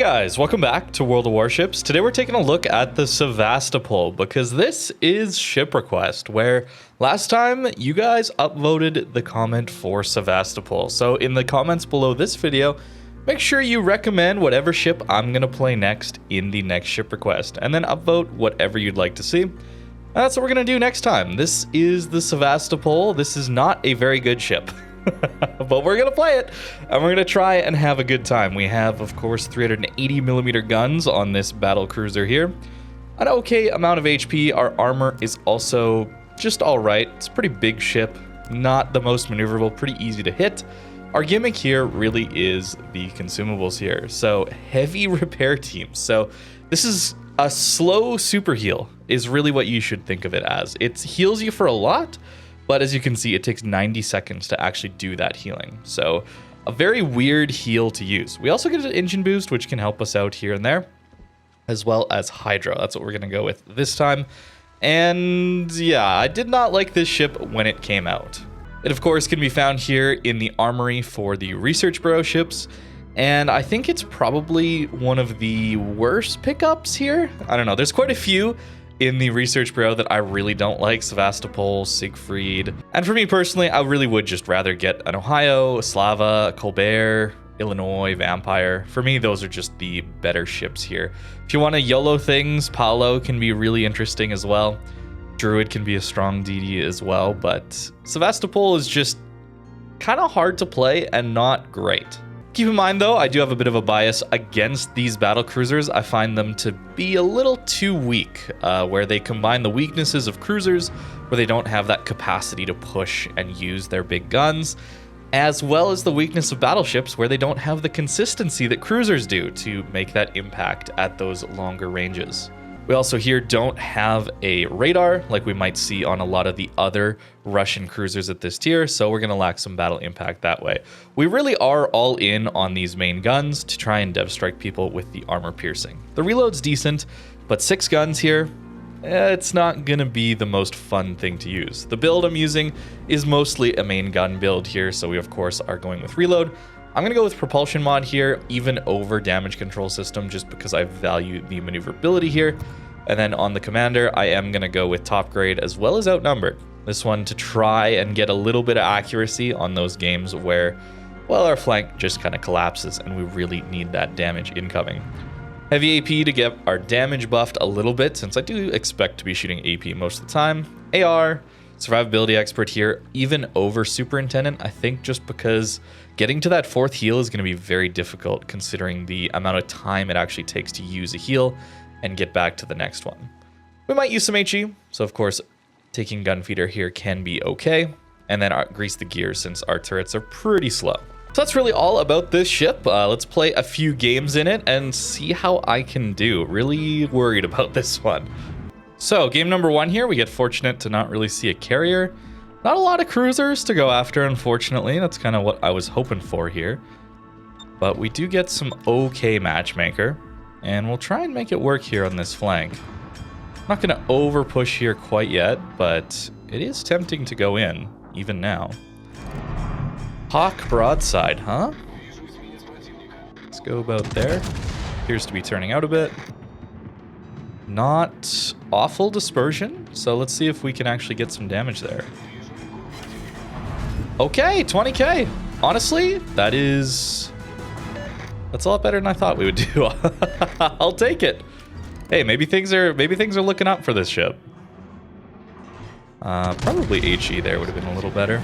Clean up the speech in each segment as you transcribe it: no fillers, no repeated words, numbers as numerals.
guys, welcome back to World of Warships. Today we're taking a look at the Sevastopol because this is ship request, where last time you guys upvoted the comment for Sevastopol. So in the comments below this video, make sure you recommend whatever ship I'm going to play next in the next ship request, and then upvote whatever you'd like to see. And that's what we're going to do next time. This is the Sevastopol. This is not a very good ship. But we're gonna play it and we're gonna try and have a good time. We have, of course, 380mm guns on this battle cruiser here, an okay amount of HP. Our armor is also just all right. It's a pretty big ship, not the most maneuverable, pretty easy to hit. Our gimmick here really is the consumables here, so heavy repair teams. So this is a slow super heal is really what you should think of it as. It heals you for a lot, but as you can see, it takes 90 seconds to actually do that healing. So a very weird heal to use. We also get an engine boost, which can help us out here and there, as well as Hydra. That's what we're gonna go with this time. And yeah, I did not like this ship when it came out. It of course can be found here in the armory for the Research Bureau ships. And I think it's probably one of the worst pickups here. I don't know, there's quite a few in the Research Bureau that I really don't like: Sevastopol, Siegfried. And for me personally, I really would just rather get an Ohio, Slava, Colbert, Illinois, Vampire. For me, those are just the better ships here. If you want to YOLO things, Paolo can be really interesting as well. Druid can be a strong DD as well, but Sevastopol is just kind of hard to play and not great. Keep in mind though, I do have a bit of a bias against these battle cruisers. I find them to be a little too weak, where they combine the weaknesses of cruisers, where they don't have that capacity to push and use their big guns, as well as the weakness of battleships, where they don't have the consistency that cruisers do to make that impact at those longer ranges. We also here don't have a radar like we might see on a lot of the other Russian cruisers at this tier, so we're going to lack some battle impact that way. We really are all in on these main guns to try and dev strike people with the armor piercing. The reload's decent, but 6 guns here, it's not going to be the most fun thing to use. The build I'm using is mostly a main gun build here, so we of course are going with reload. I'm going to go with propulsion mod here, even over damage control system, just because I value the maneuverability here. And then on the commander, I am going to go with top grade as well as outnumbered. This one to try and get a little bit of accuracy on those games where, well, our flank just kind of collapses and we really need that damage incoming. Heavy AP to get our damage buffed a little bit, since I do expect to be shooting AP most of the time. AR, survivability expert here, even over superintendent, I think, just because getting to that 4th heal is going to be very difficult considering the amount of time it actually takes to use a heal and get back to the next one. We might use some HE, so of course taking gunfeeder here can be okay, and then grease the gears since our turrets are pretty slow. So that's really all about this ship. Let's play a few games in it and see how I can do. Really worried about this one. So game number 1 here, we get fortunate to not really see a carrier. Not a lot of cruisers to go after, unfortunately. That's kind of what I was hoping for here. But we do get some okay matchmaker, and we'll try and make it work here on this flank. I'm not going to over push here quite yet, but it is tempting to go in, even now. Hawk broadside, huh? Let's go about there. Appears to be turning out a bit. Not awful dispersion, so let's see if we can actually get some damage there. Okay, 20k. Honestly, that's a lot better than I thought we would do. I'll take it. Hey, maybe things are looking up for this ship. Probably HE there would have been a little better,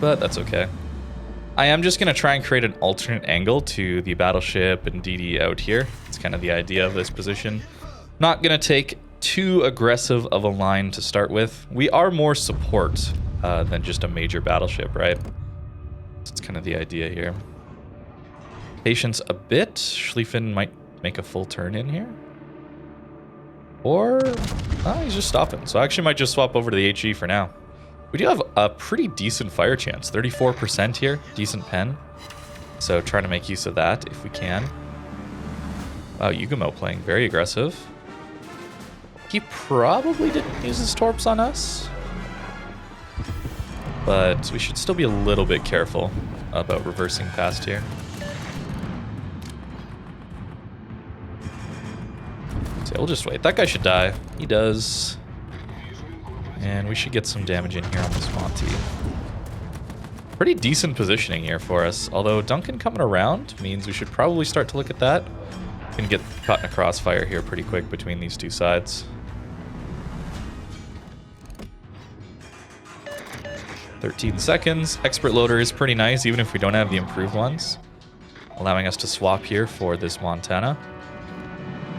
but that's okay. I am just gonna try and create an alternate angle to the battleship and DD out here. It's kind of the idea of this position. Not gonna take too aggressive of a line to start with. We are more support than just a major battleship, right? That's kind of the idea here. Patience a bit. Schlieffen might make a full turn in here. Or, he's just stopping. So I actually might just swap over to the HE for now. We do have a pretty decent fire chance. 34% here. Decent pen. So trying to make use of that if we can. Wow, Unicum playing very aggressive. He probably didn't use his torps on us. But we should still be a little bit careful about reversing past here. So we'll just wait. That guy should die. He does. And we should get some damage in here on this Monty. Pretty decent positioning here for us. Although Duncan coming around means we should probably start to look at that. We can get caught in a crossfire here pretty quick between these two sides. 13 seconds. Expert loader is pretty nice, even if we don't have the improved ones. Allowing us to swap here for this Montana.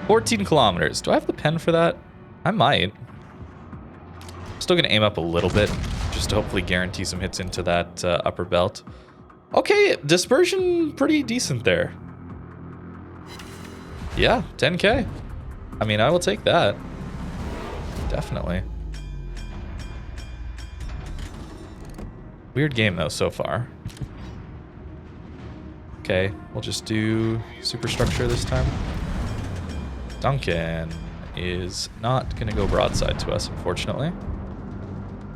14 kilometers. Do I have the pen for that? I might. Still going to aim up a little bit, just to hopefully guarantee some hits into that upper belt. Okay, dispersion pretty decent there. Yeah, 10k. I mean, I will take that. Definitely. Weird game, though, so far. Okay, we'll just do superstructure this time. Duncan is not going to go broadside to us, unfortunately.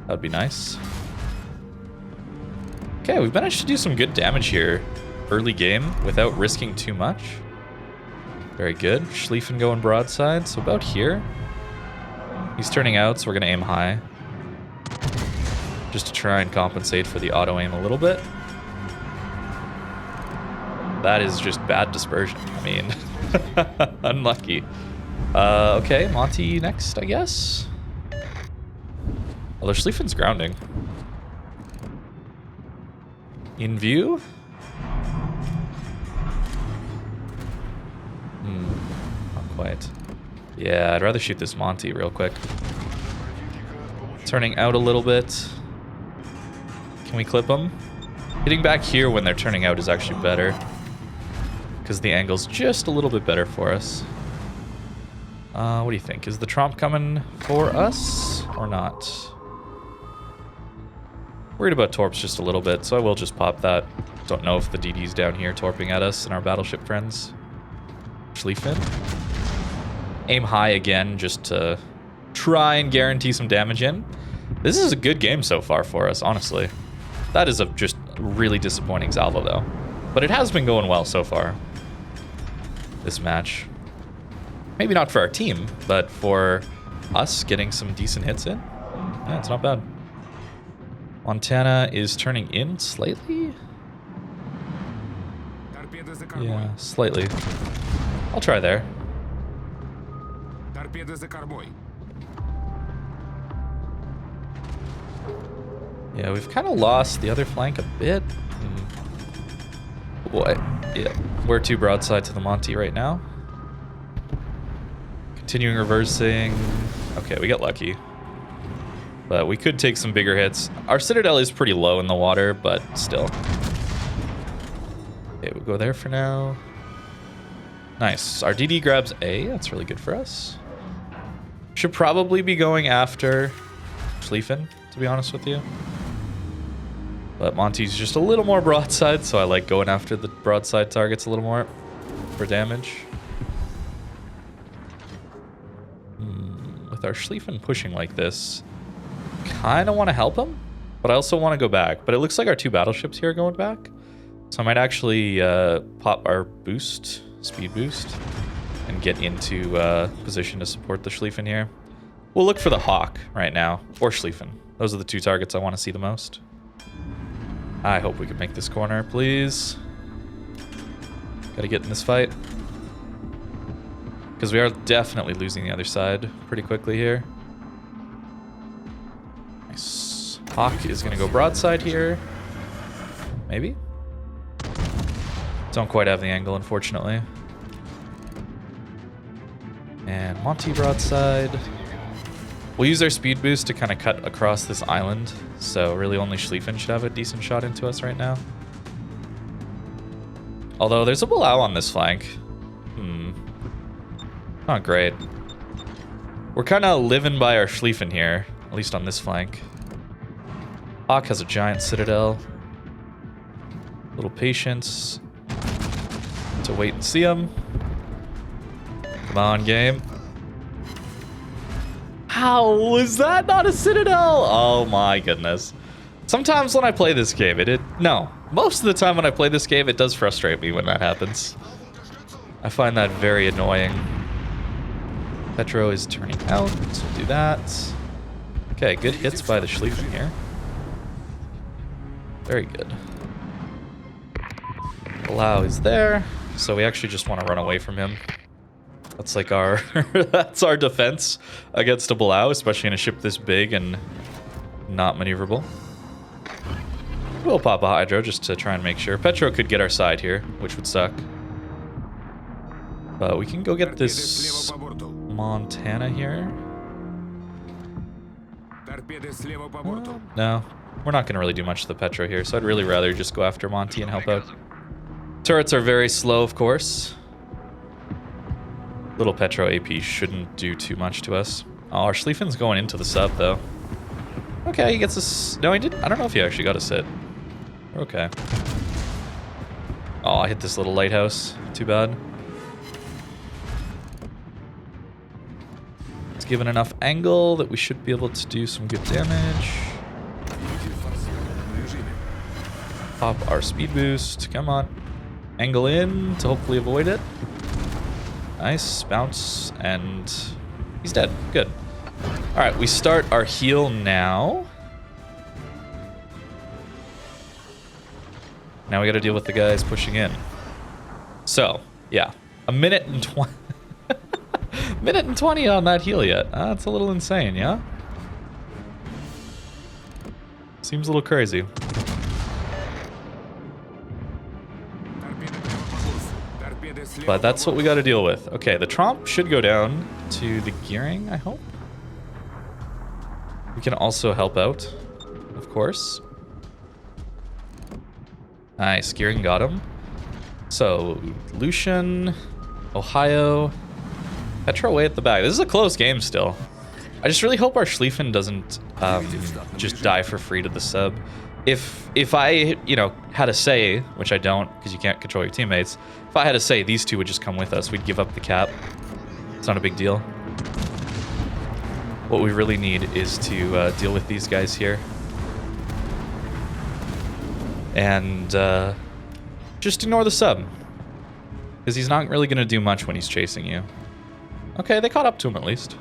That'd be nice. Okay, we've managed to do some good damage here early game without risking too much. Very good. Schlieffen going broadside, so about here. He's turning out, so we're going to aim high. Just to try and compensate for the auto aim a little bit. That is just bad dispersion. I mean, unlucky. Okay, Monty next, I guess. Although Schlieffen's grounding. In view? Not quite. Yeah, I'd rather shoot this Monty real quick. Turning out a little bit. Can we clip them? Hitting back here when they're turning out is actually better. Because the angle's just a little bit better for us. What do you think? Is the Tromp coming for us or not? Worried about torps just a little bit, so I will just pop that. Don't know if the DD's down here torping at us and our battleship friends. Schlieffen. Aim high again just to try and guarantee some damage in. This is a good game so far for us, honestly. That is a just really disappointing salvo, though. But it has been going well so far. This match. Maybe not for our team, but for us getting some decent hits in. Yeah, it's not bad. Montana is turning in slightly. Yeah, slightly. I'll try there. Yeah, we've kind of lost the other flank a bit. Oh boy. Yeah, we're too broadside to the Monty right now. Continuing reversing. Okay, we got lucky. But we could take some bigger hits. Our Citadel is pretty low in the water, but still. Okay, we'll go there for now. Nice. Our DD grabs A. That's really good for us. Should probably be going after Schlieffen, to be honest with you. But Monty's just a little more broadside, so I like going after the broadside targets a little more for damage. With our Schlieffen pushing like this, kind of want to help him, but I also want to go back. But it looks like our two battleships here are going back. So I might actually pop our boost, speed boost, and get into position to support the Schlieffen here. We'll look for the Hawk right now, or Schlieffen. Those are the two targets I want to see the most. I hope we can make this corner, please. Gotta get in this fight. Because we are definitely losing the other side pretty quickly here. Nice. Hawk is gonna go broadside here. Maybe? Don't quite have the angle, unfortunately. And Monty broadside. We'll use our speed boost to kind of cut across this island. So really only Schlieffen should have a decent shot into us right now. Although there's a Bilal on this flank. Not great. We're kind of living by our Schlieffen here, at least on this flank. Hawk has a giant Citadel. A little patience to wait and see him. Come on, game. How is that not a Citadel? Oh my goodness. Sometimes when I play this game, no. Most of the time when I play this game, it does frustrate me when that happens. I find that very annoying. Petro is turning out, so we'll do that. Okay, good hits by the Schlieffen here. Very good. Palau is there, so we actually just want to run away from him. That's like our that's our defense against a Palau, especially in a ship this big and not maneuverable. We'll pop a Hydro just to try and make sure. Petro could get our side here, which would suck. But we can go get this Montana here. No, we're not going to really do much to the Petro here, so I'd really rather just go after Monty and help out. Turrets are very slow, of course. Little Petro AP shouldn't do too much to us. Oh, our Schlieffen's going into the sub, though. Okay, he gets us. No, he didn't. I don't know if he actually got a sit. Okay. Oh, I hit this little lighthouse. Too bad. It's given enough angle that we should be able to do some good damage. Pop our speed boost. Come on. Angle in to hopefully avoid it. Nice. Bounce. And he's dead. Good. All right, we start our heal now. Now we got to deal with the guys pushing in. So, yeah. A minute and 20. Minute and 20 on that heal yet. That's a little insane, yeah? Seems a little crazy. But that's what we got to deal with. Okay, the Tromp should go down to the gearing, I hope. We can also help out, of course. Nice, gearing got him. So, Lucian, Ohio, Petro away at the back. This is a close game still. I just really hope our Schlieffen doesn't just die for free to the sub. If I, you know, had a say, which I don't because you can't control your teammates, if I had a say, these two would just come with us. We'd give up the cap. It's not a big deal. What we really need is to deal with these guys here. And just ignore the sub. Because he's not really going to do much when he's chasing you. Okay, they caught up to him at least.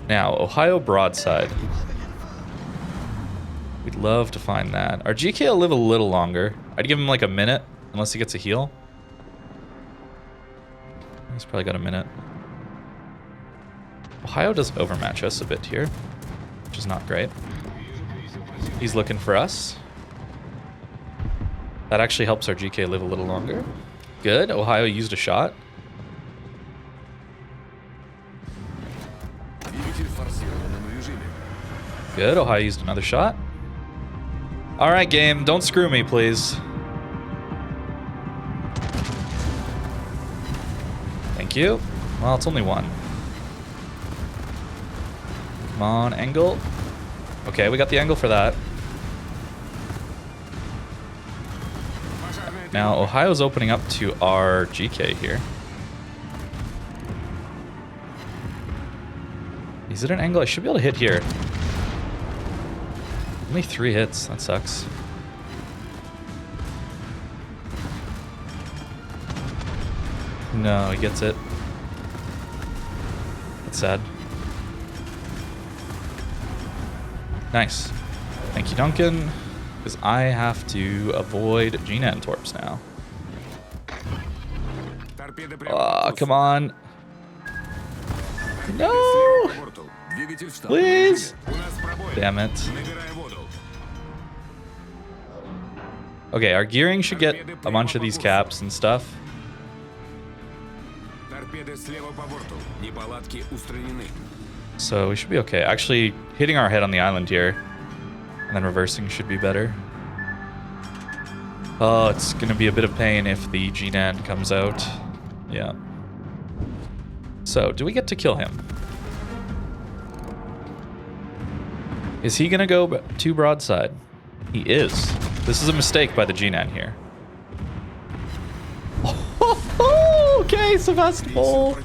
Now, Ohio broadside. We'd love to find that. Our GK will live a little longer. I'd give him like a minute, unless he gets a heal. He's probably got a minute. Ohio does overmatch us a bit here, which is not great. He's looking for us. That actually helps our GK live a little longer. Good. Ohio used a shot. Good. Ohio used another shot. All right, game. Don't screw me, please. Thank you. Well, it's only one. Come on, angle. Okay, we got the angle for that. Now, Ohio's opening up to our GK here. Is it an angle? I should be able to hit here. Only 3 hits. That sucks. No, he gets it. That's sad. Nice. Thank you, Duncan. Because I have to avoid G-Nan Torps now. Oh, come on. No! Please! Damn it. Okay, our gearing should get a bunch of these caps and stuff. So we should be okay. Actually, hitting our head on the island here and then reversing should be better. Oh, it's going to be a bit of pain if the G-Nan comes out. Yeah. So, do we get to kill him? Is he going to go to broadside? He is. This is a mistake by the G-Nan here. Oh, okay, Sevastopol.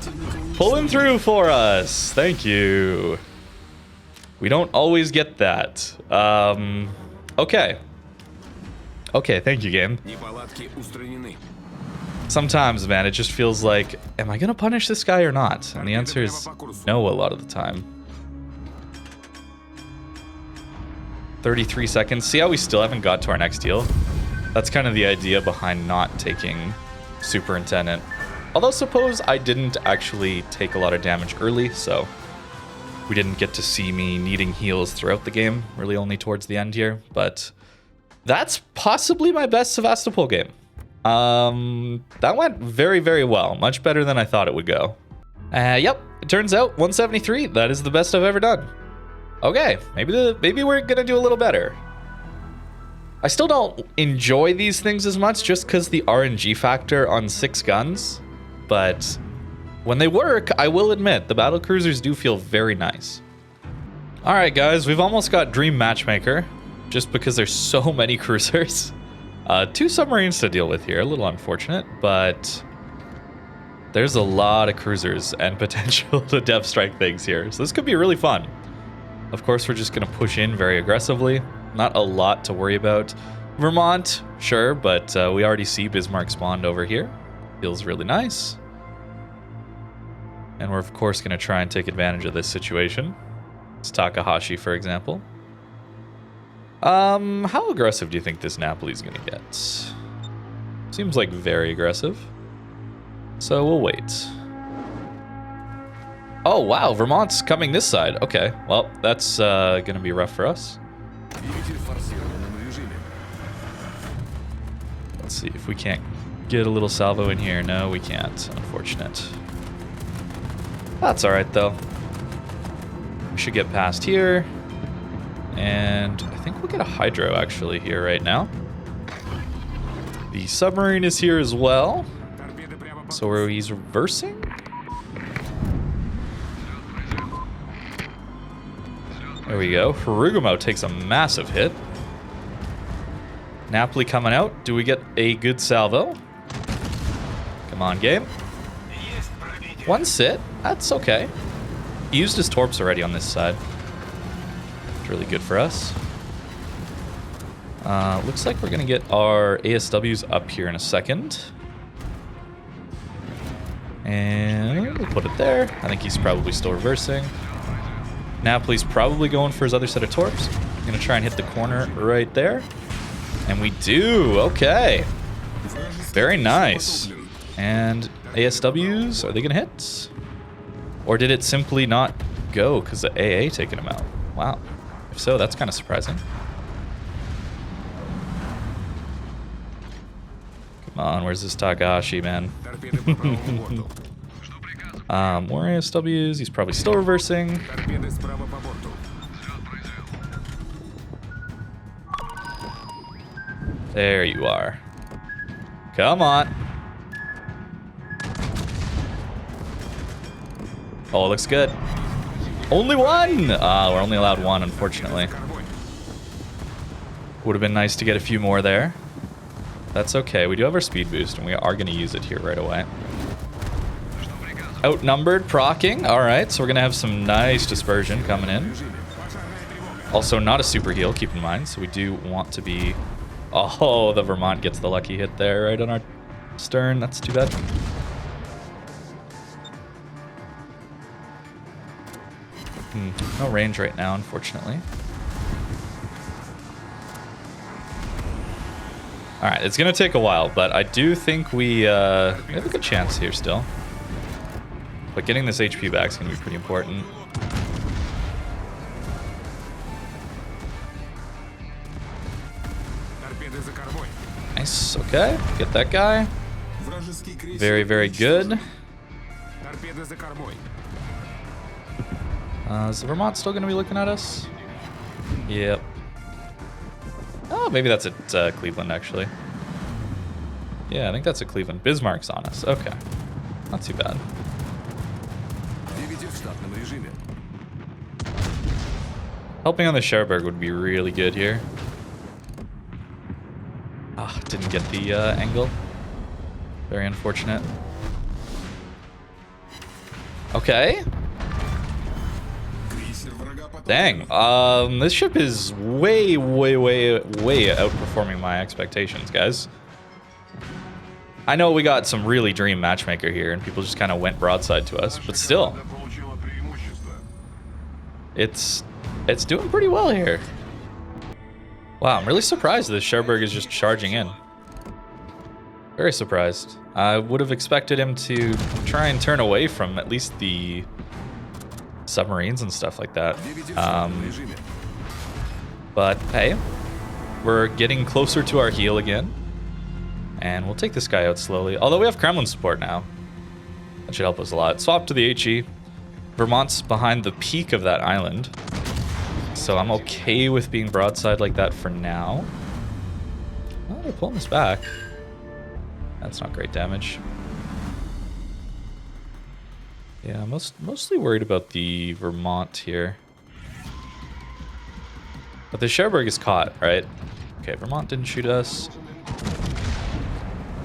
Pulling through for us. Thank you. We don't always get that. Okay. Okay, thank you, game. Sometimes, man, it just feels like, am I gonna punish this guy or not? And the answer is no a lot of the time. 33 seconds. See how we still haven't got to our next heal? That's kind of the idea behind not taking Superintendent. Although suppose I didn't actually take a lot of damage early, so we didn't get to see me needing heals throughout the game, really only towards the end here. But that's possibly my best Sevastopol game. That went very, very well. Much better than I thought it would go. Yep, it turns out 173, that is the best I've ever done. Okay, maybe we're gonna do a little better. I still don't enjoy these things as much just because the RNG factor on 6 guns, but when they work, I will admit, the Battlecruisers do feel very nice. Alright guys, we've almost got Dream Matchmaker, just because there's so many cruisers. 2 submarines to deal with here, a little unfortunate, but there's a lot of cruisers and potential to depth strike things here, so this could be really fun. Of course, we're just going to push in very aggressively. Not a lot to worry about. Vermont, sure, but we already see Bismarck spawned over here. Feels really nice. And we're, of course, going to try and take advantage of this situation. It's Takahashi, for example. How aggressive do you think this Napoli's going to get? Seems like very aggressive. So we'll wait. Oh, wow, Vermont's coming this side. Okay, well, that's going to be rough for us. Let's see if we can't get a little salvo in here. No, we can't. Unfortunate. That's all right, though. We should get past here. And I think we'll get a hydro, actually, here right now. The submarine is here as well. So he's reversing? There we go. Harugumo takes a massive hit. Napoli coming out. Do we get a good salvo? Come on, game. 1 sit. That's okay. He used his torps already on this side. It's really good for us. Looks like we're going to get our ASWs up here in a second. And we'll put it there. I think he's probably still reversing. Napoli's probably going for his other set of torps. I'm going to try and hit the corner right there. And we do. Okay. Very nice. And ASWs, are they going to hit? Or did it simply not go because the AA taking him out? Wow. If so, that's kind of surprising. Come on, where's this Takahashi, man? More ASWs, he's probably still reversing. There you are. Come on. Oh, it looks good. Only 1! We're only allowed 1, unfortunately. Would have been nice to get a few more there. That's okay. We do have our speed boost, and we are going to use it here right away. Outnumbered, proccing. Alright, so we're going to have some nice dispersion coming in. Also, not a super heal, keep in mind. So we do want to be... Oh, the Vermont gets the lucky hit there right on our stern. That's too bad. No range right now, unfortunately. Alright, it's going to take a while, but I do think we have a good chance here still. But getting this HP back is going to be pretty important. Nice, okay. Get that guy. Very, very good. Is the Vermont still going to be looking at us? Yep. Oh, maybe that's at Cleveland, actually. Yeah, I think that's at Cleveland. Bismarck's on us. Okay. Not too bad. Helping on the Cherbourg would be really good here. Ah, didn't get the angle. Very unfortunate. Okay. Dang. This ship is way outperforming my expectations, guys. I know we got some really dream matchmaker here, and people just kind of went broadside to us, but still. It's doing pretty well here. Wow, I'm really surprised this Cherbourg is just charging in. Very surprised. I would have expected him to try and turn away from at least the submarines and stuff like that. But hey, we're getting closer to our heel again. And we'll take this guy out slowly. Although we have Kremlin support now. That should help us a lot. Swap to the HE. Vermont's behind the peak of that island. So I'm okay with being broadside like that for now. Oh, they're pulling us back. That's not great damage. Yeah, mostly worried about the Vermont here. But the Cherbourg is caught, right? Okay, Vermont didn't shoot us.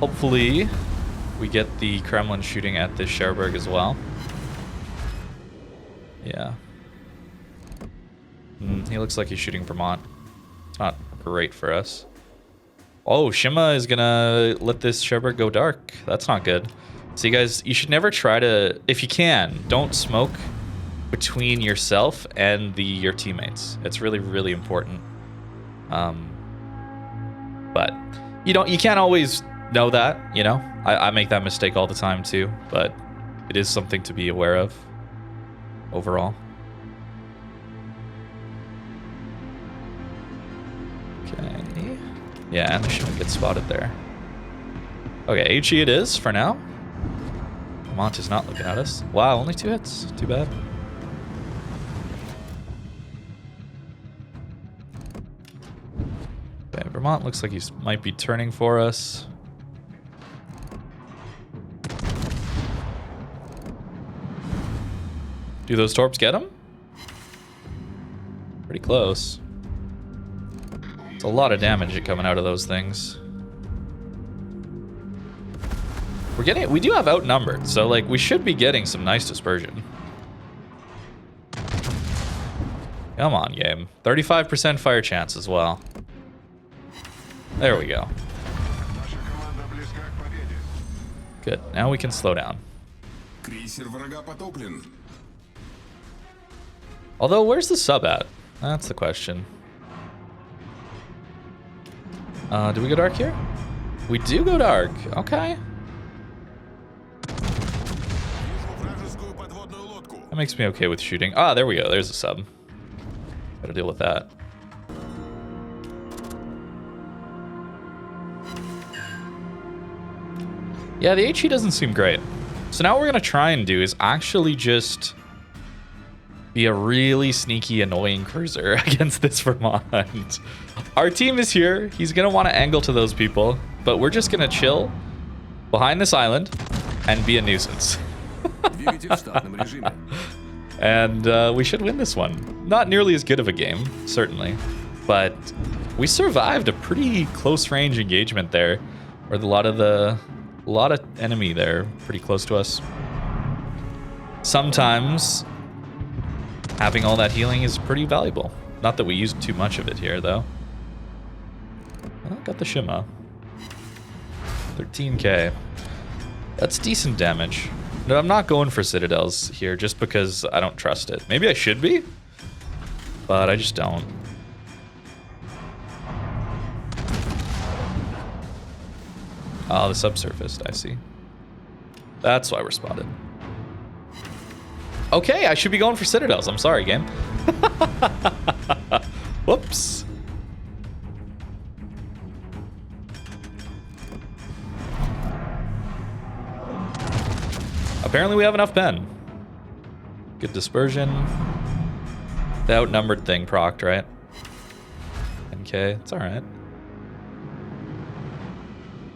Hopefully, we get the Kremlin shooting at this Cherbourg as well. Yeah. He looks like he's shooting Vermont. It's not great for us. Oh, Shima is gonna let this Cherbourg go dark. That's not good. So you guys, you should never try to, if you can, don't smoke between yourself and your teammates. It's really, really important. But you can't always know that, you know? I make that mistake all the time too, but it is something to be aware of overall. Okay. Yeah, and the Shima gets spotted there. Okay, HE it is for now. Vermont is not looking at us. Wow, only 2 hits. Too bad. Okay, Vermont looks like he might be turning for us. Do those torps get him? Pretty close. It's a lot of damage coming out of those things. We do have outnumbered, so like we should be getting some nice dispersion. Come on, game. 35% fire chance as well. There we go. Good. Now we can slow down. Although, where's the sub at? That's the question. Do we go dark here? We do go dark. Okay. That makes me okay with shooting. Ah, there we go. There's a sub. Gotta deal with that. Yeah, the HE doesn't seem great. So now what we're gonna try and do is actually just be a really sneaky, annoying cruiser against this Vermont. Our team is here. He's gonna want to angle to those people, but we're just gonna chill behind this island and be a nuisance. And we should win this one. Not nearly as good of a game, certainly, but we survived a pretty close range engagement there, where a lot of enemy there pretty close to us. Sometimes having all that healing is pretty valuable. Not that we used too much of it here, though. Well, got the Shima. 13k. That's decent damage. No, I'm not going for Citadels here just because I don't trust it. Maybe I should be, but I just don't. Oh, the subsurfaced, I see. That's why we're spotted. Okay, I should be going for Citadels. I'm sorry, game. Whoops. Apparently we have enough pen. Good dispersion. The outnumbered thing procced, right? 10k, it's alright.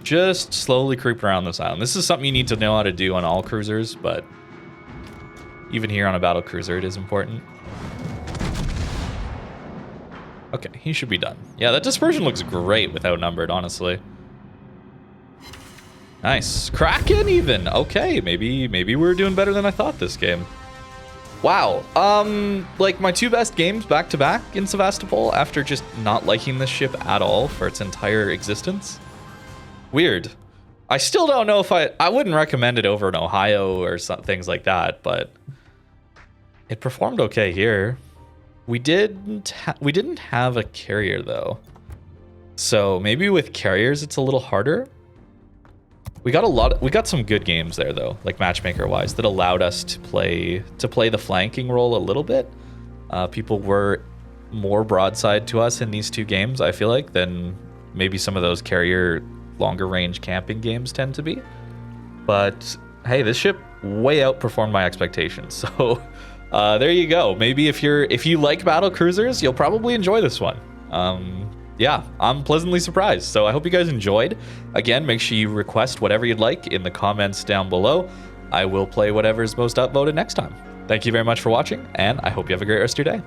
Just slowly creep around this island. This is something you need to know how to do on all cruisers, but even here on a battle cruiser, it is important. Okay, he should be done. Yeah, that dispersion looks great with outnumbered, honestly. Nice. Kraken even. Okay, maybe we're doing better than I thought this game. Wow. Like my 2 best games back to back in Sevastopol after just not liking this ship at all for its entire existence. Weird. I still don't know if I wouldn't recommend it over in Ohio or things like that, but it performed okay here. We didn't have a carrier though. So maybe with carriers it's a little harder. We got some good games there though, like matchmaker wise, that allowed us to play the flanking role a little bit. People were more broadside to us in these two games, I feel like, than maybe some of those carrier longer range camping games tend to be. But hey, this ship way outperformed my expectations. So there you go. Maybe if you like battle cruisers, you'll probably enjoy this one. Yeah, I'm pleasantly surprised. So I hope you guys enjoyed. Again, make sure you request whatever you'd like in the comments down below. I will play whatever's most upvoted next time. Thank you very much for watching, and I hope you have a great rest of your day.